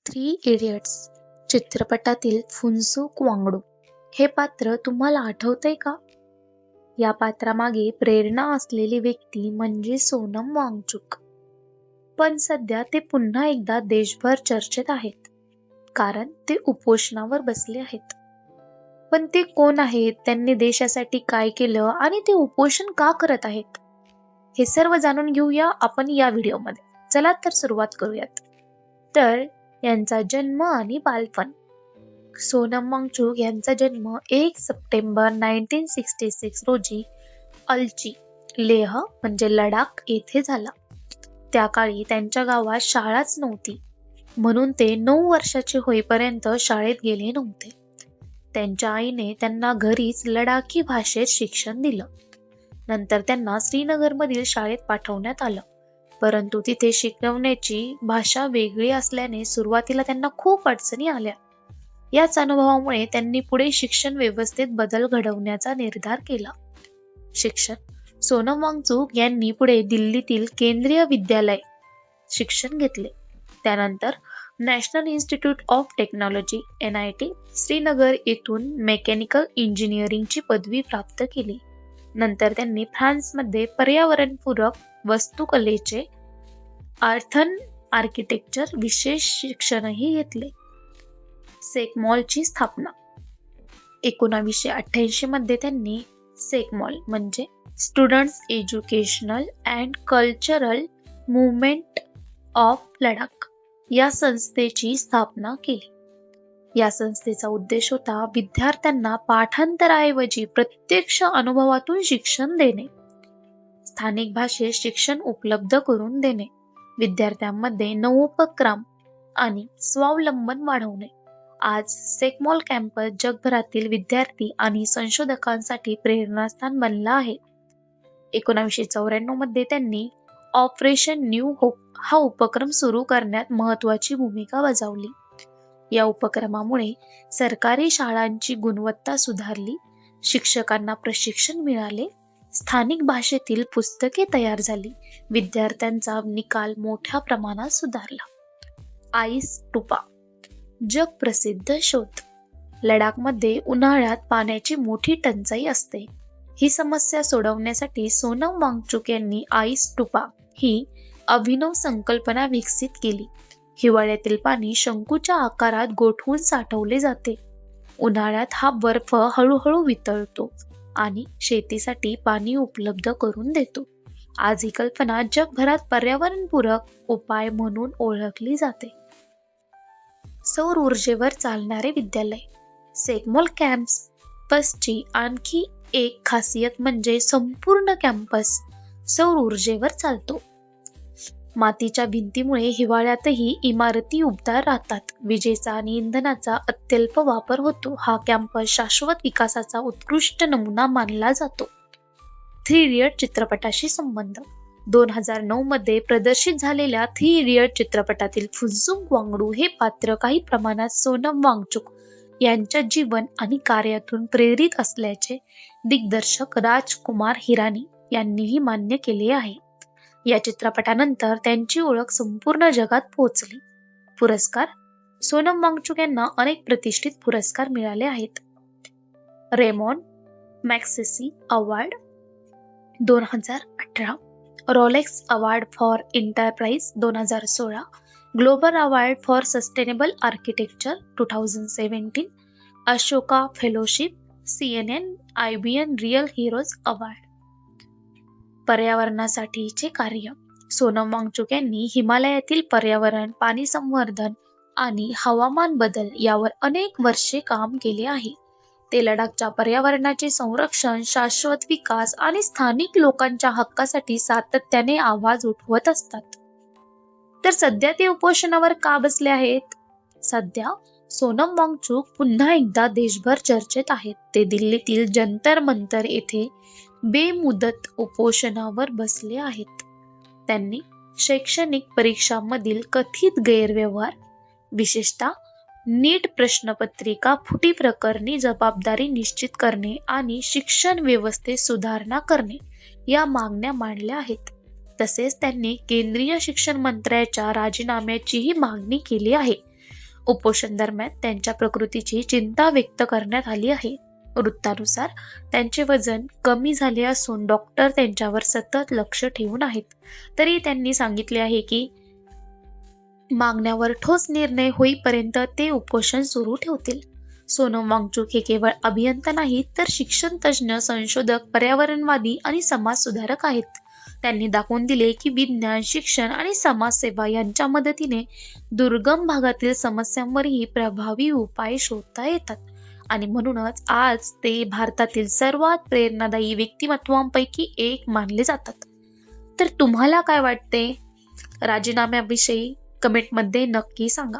Three idiots चित्रपटातील फुन्सुक वांगडू हे पात्र तुम्हाला आठवतंय का? या पात्रामागे प्रेरणा असलेली व्यक्ती म्हणजे सोनम वांगचुक. पण सध्या ते पुन्हा एकदा देशभर चर्चेत आहेत, कारण ते उपोषणावर बसले आहेत. पण ते कोण आहेत, त्यांनी देशासाठी काय केलं आणि ते उपोषण का करत आहेत, हे सर्व जाणून घेऊया आपण या व्हिडिओमध्ये. चला तर सुरुवात करूयात. तर यांचा जन्म आणि बालपण. सोनम वांगचुक यांचा जन्म 1 सप्टेंबर 1966 रोजी अलची, लेह म्हणजे लडाख येथे झाला. त्या काळी त्यांच्या गावात शाळाच नव्हती, म्हणून ते 9 वर्षाचे होईपर्यंत शाळेत गेले नव्हते. त्यांच्या आईने त्यांना घरीच लडाखी भाषेत शिक्षण दिलं. नंतर त्यांना श्रीनगरमधील शाळेत पाठवण्यात आलं, परंतु तिथे शिकवण्याची भाषा वेगळी असल्याने सुरुवातीला त्यांना खूप अडचणी आल्या. याच अनुभवामुळे त्यांनी पुढे शिक्षण व्यवस्थेत बदल घडवण्याचा निर्धार केला. शिक्षण. सोनम वांगचुक यांनी पुढे दिल्लीतील केंद्रीय विद्यालय शिक्षण घेतले. त्यानंतर national institute of technology NIT Srinagar येथून मेकॅनिकल इंजिनिअरिंगची पदवी प्राप्त केली. नंतर त्यांनी फ्रान्समध्ये पर्यावरणपूरक वास्तुकलेचे आर्थन आर्किटेक्चर विशेष शिक्षणही घेतले. सेकमॉलची स्थापना. 1988 मध्ये त्यांनी सेकमॉल म्हणजे students educational and cultural movement of Ladakh या संस्थेची स्थापना केली. या संस्थेचा उद्देश होता विद्यार्थ्यांना पाठांतराऐवजी प्रत्यक्ष अनुभवातून शिक्षण देणे, स्थानिक भाषेत शिक्षण उपलब्ध करून देणे, विद्यार्थ्यांमध्ये नवोपक्रम आणि स्वावलंबन वाढवणे. आज सेकमॉल कॅम्पस जगभरातील विद्यार्थी आणि संशोधकांसाठी प्रेरणास्थान बनला आहे. 1994 मध्ये त्यांनी ऑपरेशन न्यू होप हा उपक्रम सुरू करण्यात महत्त्वाची भूमिका बजावली. या उपक्रमामुळे सरकारी शाळांची गुणवत्ता सुधारली, शिक्षकांना प्रशिक्षण मिळाले, स्थानिक भाषेतील पुस्तके तयार झाली, विद्यार्थ्यांचा निकाल मोठ्या प्रमाणात सुधारला. आईस टुपा जगप्रसिद्ध शोध. लडाखमध्ये उन्हाळ्यात पाण्याची मोठी टंचाई असते. ही समस्या सोडवण्यासाठी सोनम वांगचुक यांनी आईस टुपा ही अभिनव संकल्पना विकसित केली. हिवाळ्यातील पाणी शंकूच्या आकारात गोठवून साठवले जाते. उन्हाळ्यात हा बर्फ हळूहळू वितळतो आणि शेतीसाठी पाणी उपलब्ध करून देतो. आज ही कल्पना जगभरात पर्यावरणपूरक उपाय म्हणून ओळखली जाते. सौर ऊर्जेवर चालणारे विद्यालय. सेकमॉल कॅम्पसची आणखी एक खासियत म्हणजे संपूर्ण कॅम्पस सौर ऊर्जेवर चालतो. मातीच्या भिंतीमुळे हिवाळ्यातही इमारती उबदार राहतात. विजेचा आणि इंधनाचा अत्यल्प वापर होतो. हा कॅम्पस शाश्वत विकासाचा उत्कृष्ट नमुना मानला जातो. थ्री इडियट चित्रपटाशी संबंध. 2009 मध्ये प्रदर्शित झालेल्या थ्री इडियट चित्रपटातील फुन्सुक वांगडू हे पात्र काही प्रमाणात सोनम वांगचुक यांच्या जीवन आणि कार्यातून प्रेरित असल्याचे दिग्दर्शक राजकुमार हिरानी यांनीही मान्य केले आहे. या चित्रपटानंतर त्यांची ओळख संपूर्ण जगात पोहोचली. पुरस्कार. सोनम वांगचुक यांना अनेक प्रतिष्ठित पुरस्कार मिळाले आहेत. Ramon Magsaysay award 2018, Rolex award for enterprise 2016, global award for sustainable architecture 2017, Ashoka fellowship, CNN IBN real heroes award. पर्यावरणासाठीचे कार्य. सोनम वांगचुक यांनी हिमालयातील पर्यावरण, पाणी संवर्धन आणि हवामान बदल यावर अनेक वर्षे काम केले आहे. ते लडाखच्या पर्यावरणाचे संरक्षण, शाश्वत विकास आणि स्थानिक लोकांच्या हक्कासाठी सातत्याने आवाज उठवत असतात. तर सध्या ते उपोषणावर का बसले आहेत? सध्या सोनम वांगचुक पुन्हा एकदा देशभर चर्चेत आहेत. ते दिल्लीतील जंतर मंतर येथे बेमुदत उपोषणावर बसले आहेत. त्यांनी शैक्षणिक परीक्षांमधील कथित गैरव्यवहार, विशेषतः नीट प्रश्नपत्रिका फुटी प्रकरणी जबाबदारी निश्चित करणे आणि शिक्षण व्यवस्थेत सुधारणा करणे या मागण्या मांडल्या आहेत. तसेच त्यांनी केंद्रीय शिक्षण मंत्र्याच्या राजीनाम्याचीही मागणी केली आहे. उपोषण दरम्यान त्यांच्या प्रकृतीची चिंता व्यक्त करण्यात आली आहे. वृत्तानुसार त्यांचे वजन कमी झाले असून डॉक्टर त्यांच्यावर सतत लक्ष ठेवून आहेत. तरी त्यांनी सांगितले आहे की मागण्यावर ठोस निर्णय होईपर्यंत ते उपोषण सुरू ठेवतील. सोनम वांगचुक हे केवळ अभियंता नाहीत, तर शिक्षण तज्ज्ञ, संशोधक, पर्यावरणवादी आणि समाजसुधारक आहेत. त्यांनी दाखवून दिले की विज्ञान, शिक्षण आणि समाजसेवा यांच्या मदतीने दुर्गम भागातील समस्यांवरही प्रभावी उपाय शोधता येतात. आणि म्हणूनच आज ते भारतातील सर्वात प्रेरणादायी व्यक्तिमत्वांपैकी एक मानले जातात. तर तुम्हाला काय वाटते राजीनाम्याविषयी? कमेंटमध्ये नक्की सांगा.